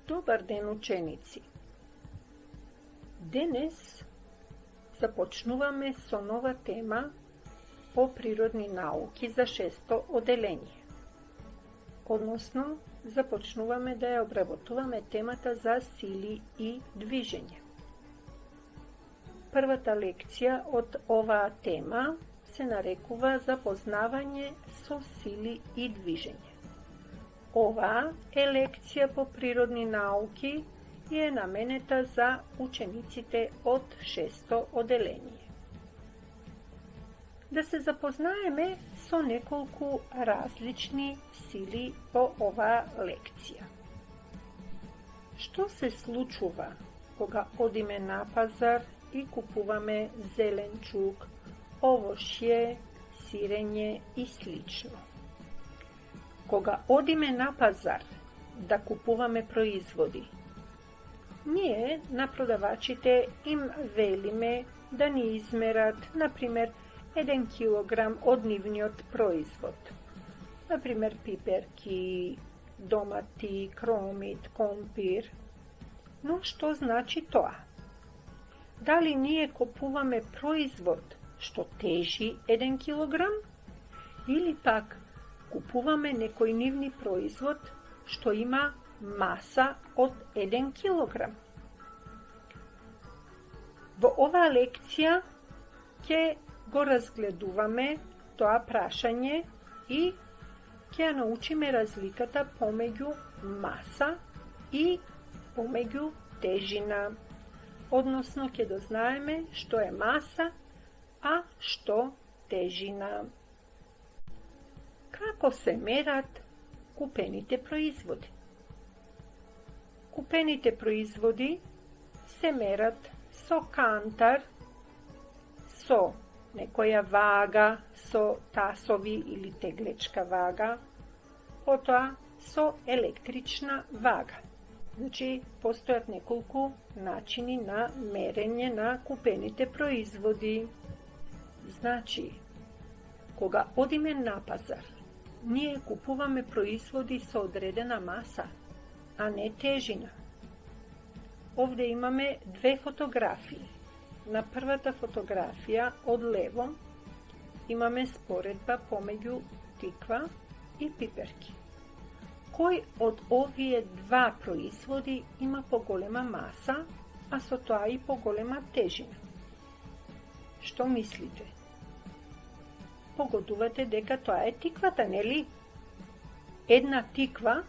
Добар ден, ученици! Денес започнуваме со нова тема по природни науки за 6-то оделение. Односно, започнуваме да ја обработуваме темата за сили и движење. Првата лекција од оваа тема се нарекува Запознавање со сили и движење. Оваа е лекција по природни науки и е наменета за учениците од 6-то оделение. Да се запознаеме со неколку различни сили по оваа лекција. Што се случува кога одиме на пазар и купуваме зеленчук, овошје, сирење и слично? Кога одиме на пазар да купуваме производи, ние на продавачите им велиме да ни измерат, например, 1 килограм од нивниот производ. Например, пиперки, домати, кромит, компир. Но што значи тоа? Дали ние купуваме производ што тежи 1 килограм или пак купуваме некој нивни производ што има маса од 1 килограм. Во оваа лекција ќе го разгледуваме тоа прашање и ќе ја научиме разликата помеѓу маса и помеѓу тежина. Односно ќе дознаеме што е маса, а што тежина. Како се мерат купените производи? Купените производи се мерат со кантар, со некоја вага, со тасови или теглечка вага, потоа со електрична вага. Значи, постојат неколку начини на мерење на купените производи. Значи, кога одиме на пазар, ние купуваме производи со одредена маса, а не тежина. Овде имаме две фотографии. На првата фотографија од лево имаме споредба помеѓу тиква и пиперки. Кој од овие два производи има поголема маса, а со тоа и поголема тежина? Што мислите? Погодувате дека тоа е тиквата, нели? Една тиква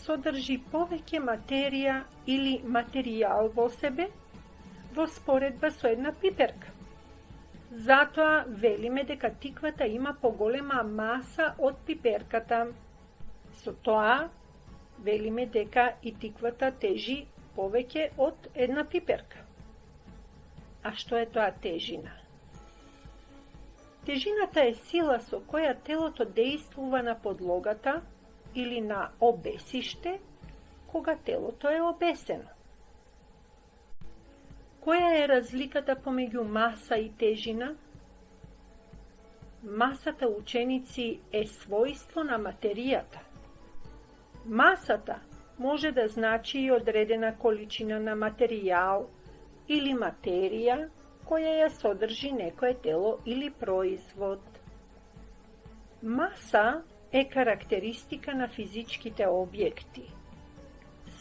содржи повеќе материја или материјал во себе во споредба со една пиперка. Затоа велиме дека тиквата има поголема маса од пиперката. Со тоа велиме дека и тиквата тежи повеќе од една пиперка. А што е тоа тежина? Тежината е сила со која телото дејствува на подлогата или на обесиште, кога телото е обесено. Која е разликата помеѓу маса и тежина? Масата, ученици, е својство на материјата. Масата може да значи и одредена количина на материјал или материја која ја содржи некое тело или производ. Маса е карактеристика на физичките објекти.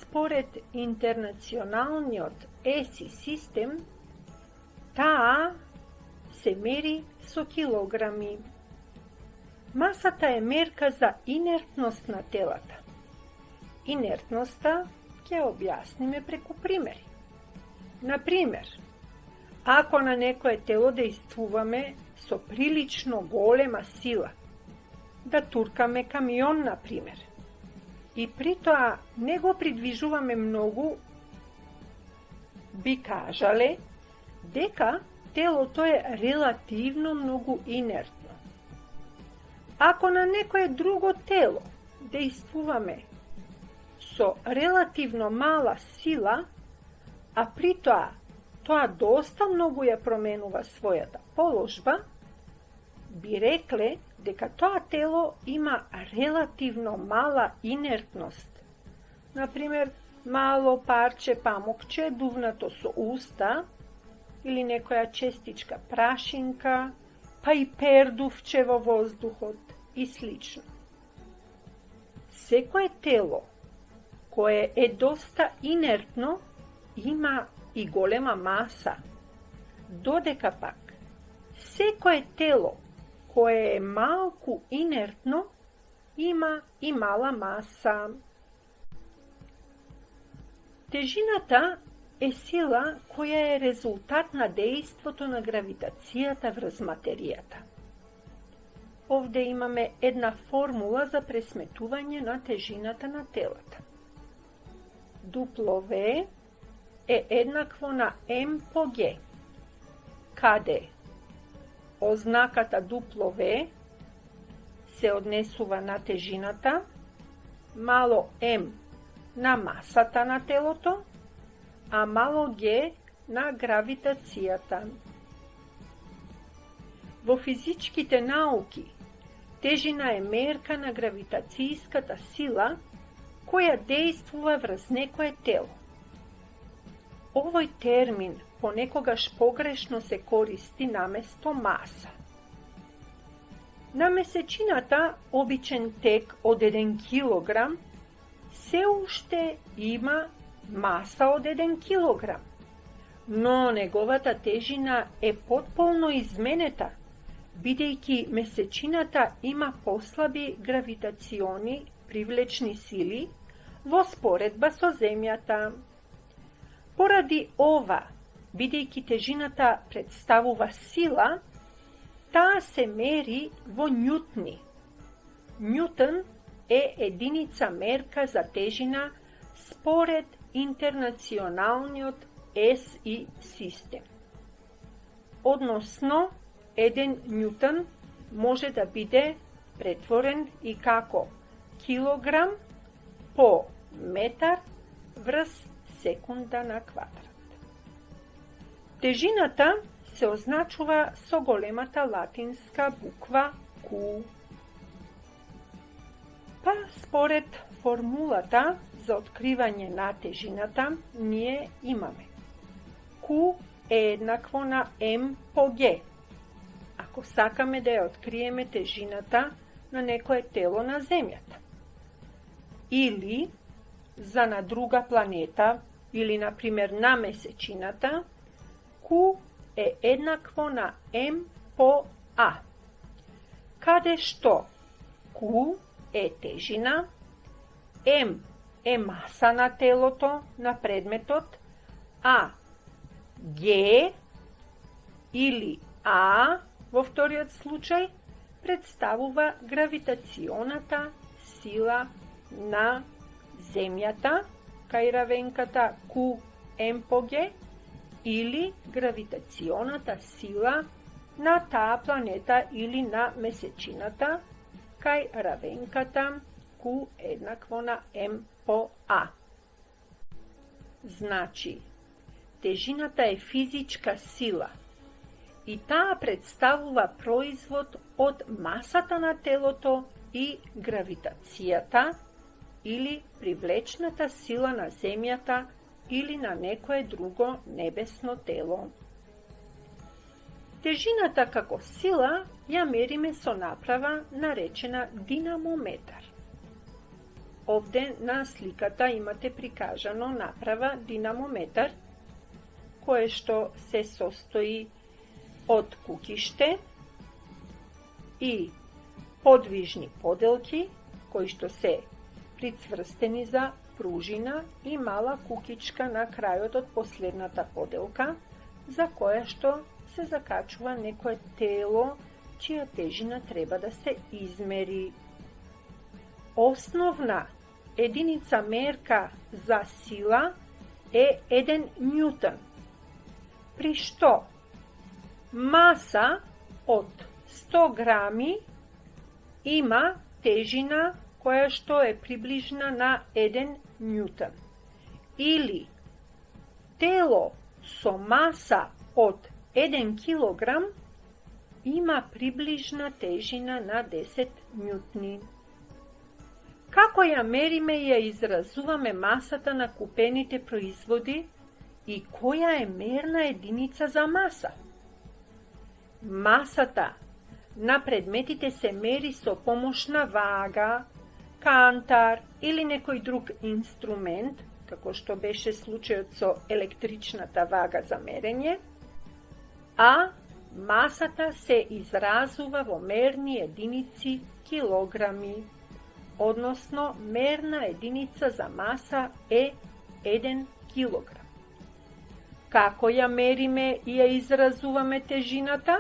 Според интернационалниот ЕСИ систем, таа се мери со килограми. Масата е мерка за инертност на телата. Инертноста ќе објасниме преку примери. Например, ако на некое тело дејствуваме со прилично голема сила, да туркаме камион, например, и при тоа не го придвижуваме многу, би кажале дека телото е релативно многу инертно. Ако на некое друго тело дејствуваме со релативно мала сила, а при тоа доста многу ја променува својата положба, би рекле дека тоа тело има релативно мала инертност. Например, malo parče pamukče duvnato со usta ili nekoja čestička prašinka, pa i perduvče во воздухот и слично. Секое тело koje е доста инертно има и голема маса, додека пак секое тело koje е малку инертно има и мала маса. Тежината е сила која е резултат на дејството на гравитацијата врз материјата. Овде имаме една формула за пресметување на тежината на телата. W е еднакво на M по G, каде ознаката W се однесува на тежината, мало M на масата на телото, а мало G на гравитацијата. Во физичките науки, тежина е мерка на гравитацијската сила која дејствува врз некое тело. Овој термин понекогаш погрешно се користи наместо маса. На месечината обичен тек од 1 килограм се уште има маса од 1 килограм, но неговата тежина е потполно изменета, бидејќи месечината има послаби гравитациони привлечни сили во споредба со Земјата. Поради ова, бидејќи тежината представува сила, таа се мери во њутни. Њутон е единица мерка за тежина според интернационалниот SI систем. Односно, 1 њутон може да биде претворен и како килограм по метар врз секунда на квадрат. Тежината се означува со големата латинска буква Q. Па, според формулата за откривање на тежината, ние имаме Q е еднакво на M по G. Ако сакаме да ја откриеме тежината на некое тело на Земјата, или за на друга планета, или, например, на месечината, Q е еднакво на M по A, каде што Q е тежина, M е маса на телото, на предметот, а G или A во вториот случај представува гравитационата сила на Земјата кај равенката QM по G или гравитационата сила на таа планета или на месечината кај равенката Q еднакво на M по A. Значи, тежината е физичка сила и таа представува производ од масата на телото и гравитацијата или привлечната сила на Земјата или на некое друго небесно тело. Тежината како сила ја мериме со направа наречена динамометар. Овде на сликата имате прикажано направа динамометар, кое што се состои од кукиште и подвижни поделки, кои што се прицврстени за пружина и мала кукичка на крајот од последната поделка, за која што се закачува некое тело, чија тежина треба да се измери. Основна единица мерка за сила е 1 њутон, при што маса од 100 грами има тежина која што е приближна на 1 њутон. Или тело со маса од 1 килограм има приближна тежина на 10 њутни. Како ја мериме и ја изразуваме масата на купените производи и која е мерна единица за маса? Масата на предметите се мери со помош на вага, кантар или некој друг инструмент, како што беше случајот со електричната вага за мерење, а масата се изразува во мерни единици килограми, односно мерна единица за маса е 1 килограм. Како ја мериме и ја изразуваме тежината?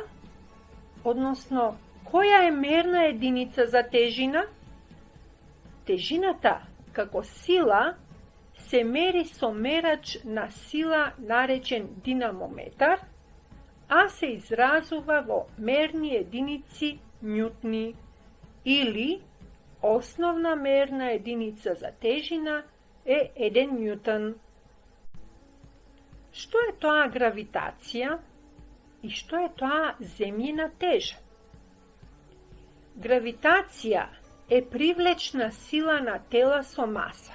Односно, која е мерна единица за тежина? Тежината, како сила, се мери со мерач на сила наречен динамометар, а се изразува во мерни единици њутни, или основна мерна единица за тежина е 1 њутон. Што е тоа гравитација и што е тоа земјина тежа? Гравитација е привлечна сила на тела со маса.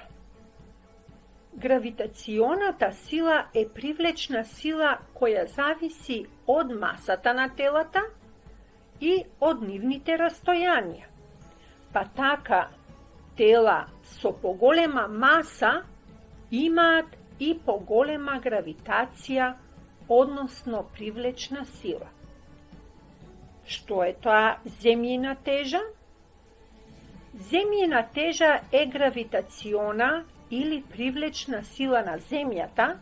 Гравитационата сила е привлечна сила која зависи од масата на телата и од нивните растојанија. Па така, тела со поголема маса имаат и поголема гравитација, односно привлечна сила. Што е тоа земјина тежа? Земјина тежа е гравитациона или привлечна сила на земјата,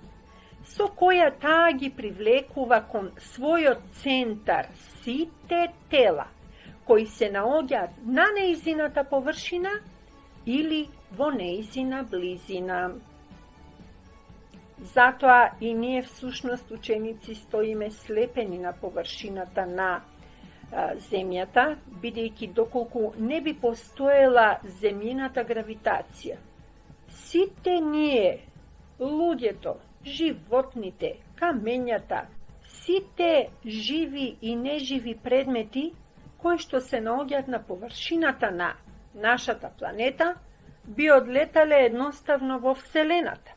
со која таа ги привлекува кон својот центар сите тела, кои се наоѓаат на нејзината површина или во нејзина близина. Затоа и ние всушност ученици стоиме слепени на површината на земјата, бидејќи доколку не би постоела земјината гравитација, сите ние, луѓето, животните, камењата, сите живи и неживи предмети кои што се наоѓаат на површината на нашата планета, би одлетале едноставно во Вселената.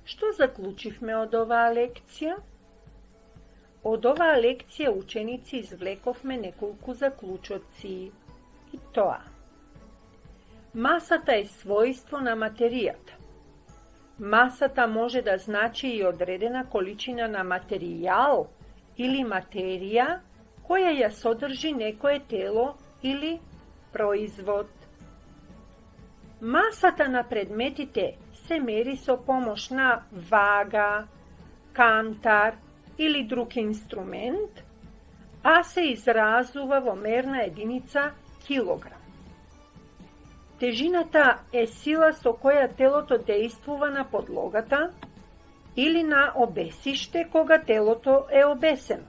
Што заклучивме од оваа лекција? Од оваа лекција ученици извлековме неколку заклучоци. И тоа: масата е својство на материјата. Масата може да значи и одредена количина на материјал или материја која ја содржи некое тело или производ. Масата на предметите се мери со помош на вага, кантар или друг инструмент, а се изразува во мерна единица килограм. Тежината е сила со која телото дејствува на подлогата или на обесиште кога телото е обесено.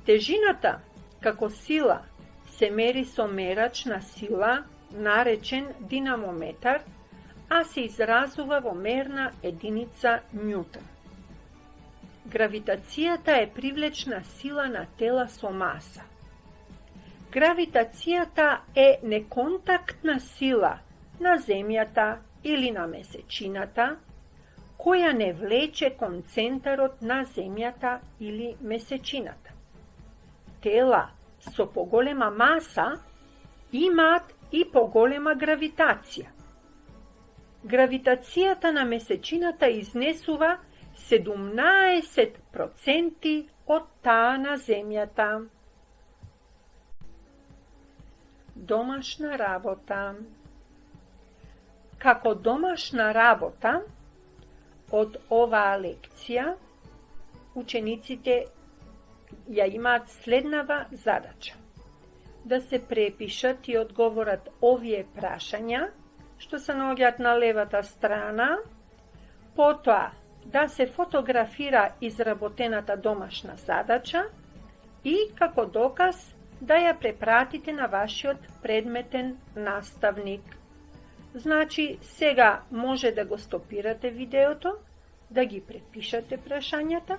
Тежината, како сила, се мери со мерач на сила, наречен динамометар, а се изразува во мерна единица њутон. Гравитацијата е привлечна сила на тела со маса. Гравитацијата е неконтактна сила на Земјата или на месечината, која не влече кон центарот на Земјата или месечината. Тела со поголема маса имаат и поголема гравитација. Гравитацијата на месечината изнесува 17% од таа на Земјата. Домашна работа. Како домашна работа од оваа лекција, учениците ја имаат следнава задача: да се препишат и одговорат овие прашања, што се наоѓаат на левата страна, потоа да се фотографира изработената домашна задача и како доказ да ја препратите на вашиот предметен наставник. Значи, сега може да го стопирате видеото, да ги препишате прашањата,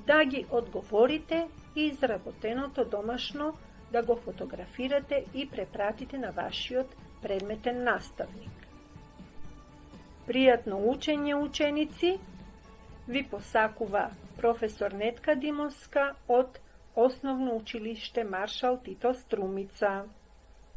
да ги одговорите и изработеното домашно да го фотографирате и препратите на вашиот предметен наставник. Пријатно учење, ученици, ви посакува професор Нетка Димовска од Основно училиште Маршал Тито Струмица.